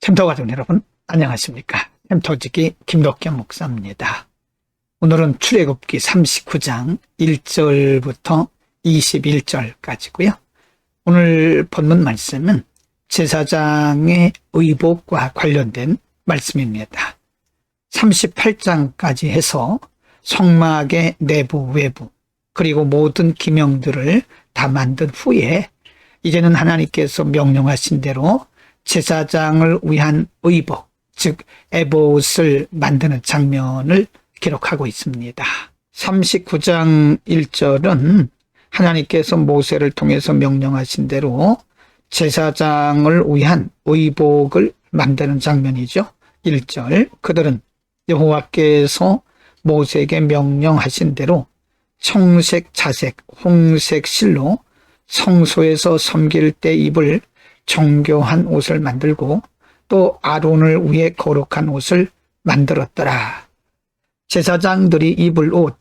샘터 가족 여러분, 안녕하십니까? 샘터지기 김덕겸 목사입니다. 오늘은 출애굽기 39장 1절부터 21절까지고요. 오늘 본문 말씀은 제사장의 의복과 관련된 말씀입니다. 38장까지 해서 성막의 내부, 외부, 그리고 모든 기명들을 다 만든 후에 이제는 하나님께서 명령하신 대로 제사장을 위한 의복, 즉 에봇을 만드는 장면을 기록하고 있습니다. 39장 1절은 하나님께서 모세를 통해서 명령하신 대로 제사장을 위한 의복을 만드는 장면이죠. 1절, 그들은 여호와께서 모세에게 명령하신 대로 청색, 자색, 홍색 실로 성소에서 섬길 때 입을 정교한 옷을 만들고 또 아론을 위해 거룩한 옷을 만들었더라. 제사장들이 입을 옷,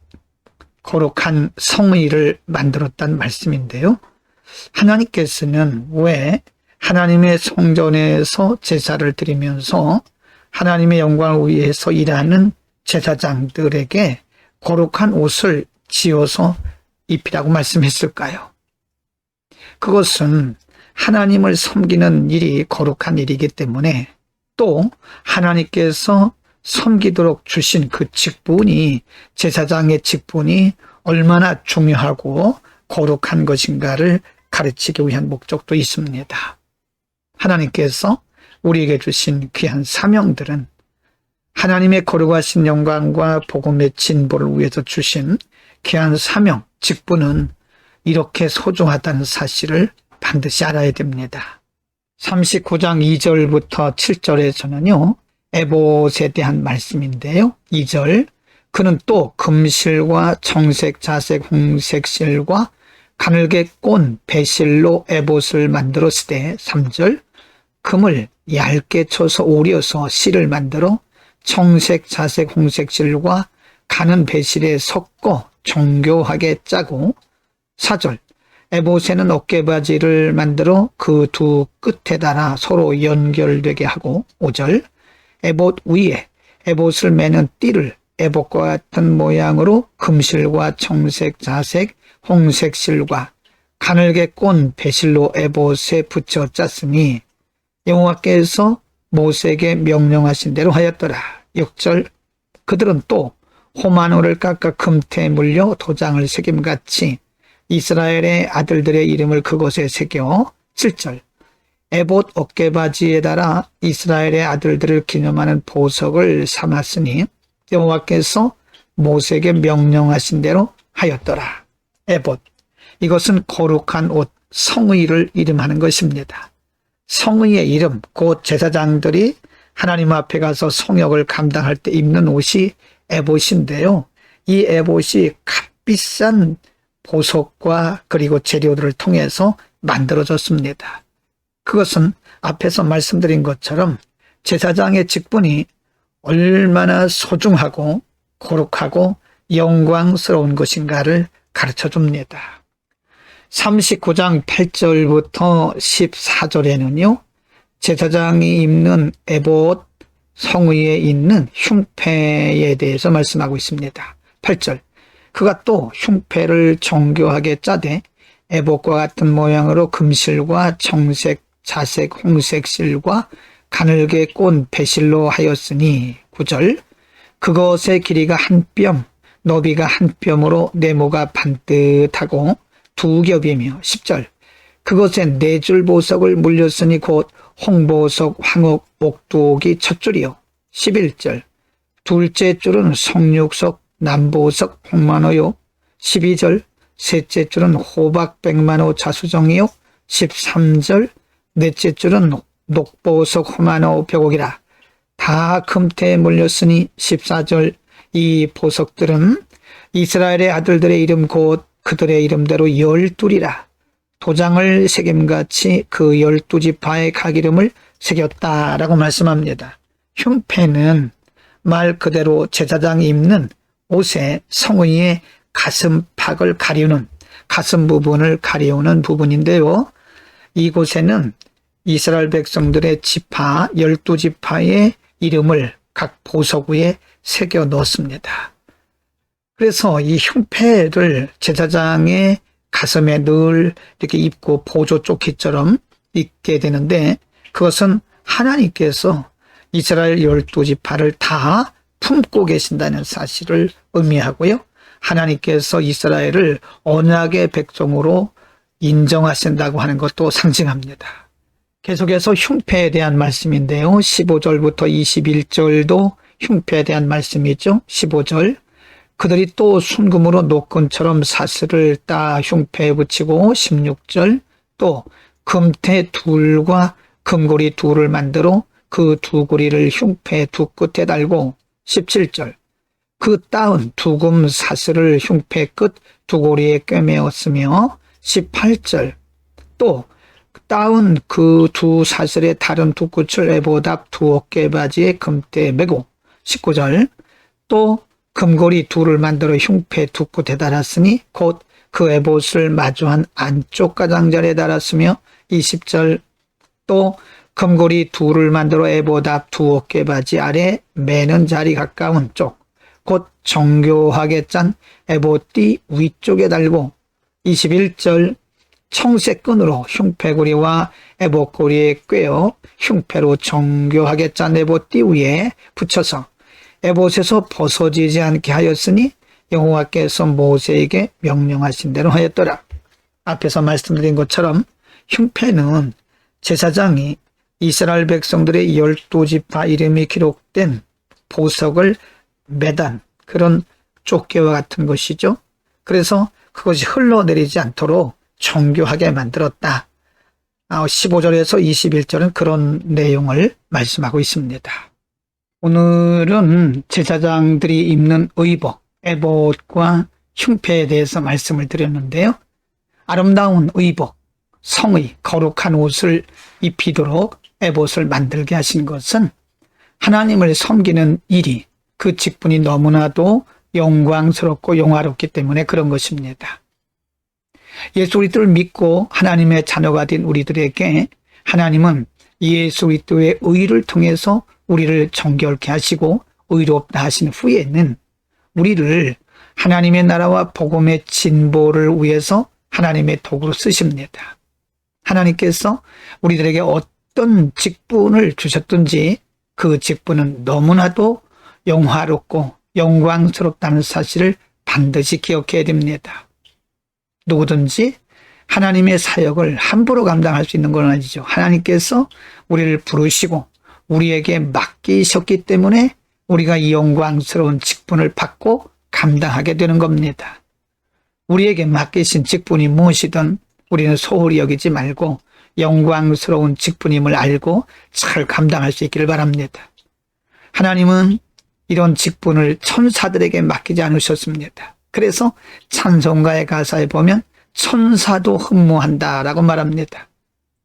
거룩한 성의를 만들었다는 말씀인데요. 하나님께서는 왜 하나님의 성전에서 제사를 드리면서 하나님의 영광을 위해서 일하는 제사장들에게 거룩한 옷을 지어서 입히라고 말씀했을까요? 그것은 하나님을 섬기는 일이 거룩한 일이기 때문에 또 하나님께서 섬기도록 주신 그 직분이, 제사장의 직분이 얼마나 중요하고 거룩한 것인가를 가르치기 위한 목적도 있습니다. 하나님께서 우리에게 주신 귀한 사명들은 하나님의 거룩하신 영광과 복음의 진보를 위해서 주신 귀한 사명, 직분은 이렇게 소중하다는 사실을 반드시 알아야 됩니다. 39장 2절부터 7절에서는요, 에봇에 대한 말씀인데요. 2절, 그는 또 금실과 청색, 자색, 홍색 실과 가늘게 꼰 배실로 에봇을 만들었으되 3절, 금을 얇게 쳐서 오려서 실을 만들어 청색, 자색, 홍색 실과 가는 배실에 섞어 정교하게 짜고 4절, 에봇에는 어깨바지를 만들어 그 두 끝에 달아 서로 연결되게 하고 5절, 에봇 위에 에봇을 매는 띠를 에봇과 같은 모양으로 금실과 청색, 자색, 홍색 실과 가늘게 꼰 배실로 에봇에 붙여 짰으니 여호와께서 모세에게 명령하신 대로 하였더라. 6절, 그들은 또 호마노를 깎아 금태에 물려 도장을 새김같이 이스라엘의 아들들의 이름을 그곳에 새겨 7절, 에봇 어깨바지에 달아 이스라엘의 아들들을 기념하는 보석을 삼았으니 여호와께서 모세에게 명령하신 대로 하였더라. 에봇, 이것은 거룩한 옷, 성의를 이름하는 것입니다. 성의의 이름, 곧 제사장들이 하나님 앞에 가서 성역을 감당할 때 입는 옷이 에봇인데요. 이 에봇이 값비싼 보석과 그리고 재료들을 통해서 만들어졌습니다. 그것은 앞에서 말씀드린 것처럼 제사장의 직분이 얼마나 소중하고 거룩하고 영광스러운 것인가를 가르쳐 줍니다. 39장 8절부터 14절에는요, 제사장이 입는 에봇 성의에 있는 흉패에 대해서 말씀하고 있습니다. 8절, 그가 또 흉패를 정교하게 짜되 에봇과 같은 모양으로 금실과 청색, 자색, 홍색 실과 가늘게 꼰 배실로 하였으니 9절, 그것의 길이가 한 뼘, 너비가 한 뼘으로 네모가 반듯하고 두 겹이며 10절, 그것에 네 줄 보석을 물렸으니 곧 홍보석, 황옥, 옥두옥이 첫 줄이요. 11절, 둘째 줄은 성육석, 남보석, 홍만호요. 12절, 셋째 줄은 호박, 백만호, 자수정이요. 13절, 넷째 줄은 녹보석, 호만호, 벽옥이라. 다 금태에 물렸으니 14절, 이 보석들은 이스라엘의 아들들의 이름 곧 그들의 이름대로 12이라. 도장을 새김같이 그 12지파의 각 이름을 새겼다라고 말씀합니다. 흉패는 말 그대로 제사장이 입는 옷의 성의의 가슴팍을 가리우는, 가슴 부분을 가리우는 부분인데요. 이곳에는 이스라엘 백성들의 지파 12지파의 이름을 각 보석 위에 새겨 넣었습니다. 그래서 이 흉패를 제사장의 가슴에 늘 이렇게 입고 보조 조끼처럼 입게 되는데, 그것은 하나님께서 이스라엘 12지파를 다 품고 계신다는 사실을 의미하고요. 하나님께서 이스라엘을 언약의 백성으로 인정하신다고 하는 것도 상징합니다. 계속해서 흉패에 대한 말씀인데요. 15절부터 21절도 흉패에 대한 말씀이죠. 15절. 그들이 또 순금으로 노끈처럼 사슬을 따 흉패에 붙이고, 16절. 또 금태 둘과 금고리 둘을 만들어 그 두 고리를 흉패 두 끝에 달고, 17절. 그 따은 두금 사슬을 흉패 끝 두 고리에 꿰매었으며, 18절. 또 따은 그 두 사슬의 다른 두 끝을 에봇 앞 두 어깨바지에 금대에 매고, 19절. 또 금고리 둘을 만들어 흉패 두 끝에 달았으니 곧 그 에봇을 마주한 안쪽 가장자리에 달았으며, 20절. 또 금고리 둘을 만들어 에봇 앞 두 어깨바지 아래 매는 자리 가까운 쪽, 곧 정교하게 짠 에봇 띠 위쪽에 달고, 21절. 청새끈으로 흉패고리와 에봇고리에 꿰어 흉패로 정교하게 짠 에봇 띠 위에 붙여서 에봇에서 벗어지지 않게 하였으니 여호와께서 모세에게 명령하신 대로 하였더라. 앞에서 말씀드린 것처럼 흉패는 제사장이 이스라엘 백성들의 12지파 이름이 기록된 보석을 매단 그런 조끼와 같은 것이죠. 그래서 그것이 흘러내리지 않도록 정교하게 만들었다. 15절에서 21절은 그런 내용을 말씀하고 있습니다. 오늘은 제사장들이 입는 의복, 에봇과 흉패에 대해서 말씀을 드렸는데요. 아름다운 의복, 성의, 거룩한 옷을 입히도록 에봇을 만들게 하신 것은 하나님을 섬기는 일이, 그 직분이 너무나도 영광스럽고 영화롭기 때문에 그런 것입니다. 예수 그리스도를 믿고 하나님의 자녀가 된 우리들에게 하나님은 예수 그리스도의 의를 통해서 우리를 정결케 하시고 의롭다 하신 후에는 우리를 하나님의 나라와 복음의 진보를 위해서 하나님의 도구로 쓰십니다. 하나님께서 우리들에게 어떤 직분을 주셨든지 그 직분은 너무나도 영화롭고 영광스럽다는 사실을 반드시 기억해야 됩니다. 누구든지 하나님의 사역을 함부로 감당할 수 있는 건 아니죠. 하나님께서 우리를 부르시고 우리에게 맡기셨기 때문에 우리가 이 영광스러운 직분을 받고 감당하게 되는 겁니다. 우리에게 맡기신 직분이 무엇이든 우리는 소홀히 여기지 말고 영광스러운 직분임을 알고 잘 감당할 수 있기를 바랍니다. 하나님은 이런 직분을 천사들에게 맡기지 않으셨습니다. 그래서 찬송가의 가사에 보면 천사도 흠모한다라고 말합니다.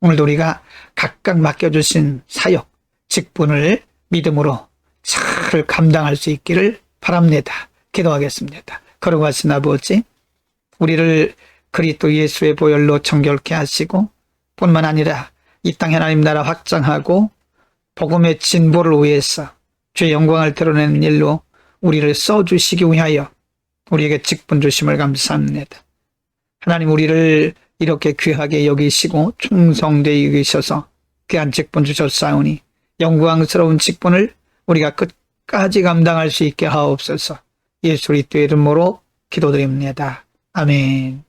오늘도 우리가 각각 맡겨주신 사역, 직분을 믿음으로 잘 감당할 수 있기를 바랍니다. 기도하겠습니다. 거룩하신 아버지, 우리를 그리스도 예수의 보혈로 정결케 하시고 뿐만 아니라 이 땅 하나님 나라 확장하고 복음의 진보를 위해서 주의 영광을 드러내는 일로 우리를 써주시기 위하여 우리에게 직분 주심을 감사합니다. 하나님, 우리를 이렇게 귀하게 여기시고 충성되게 여기셔서 귀한 직분 주셨사오니 영광스러운 직분을 우리가 끝까지 감당할 수 있게 하옵소서. 예수 그리스도의 이름으로 기도드립니다. 아멘.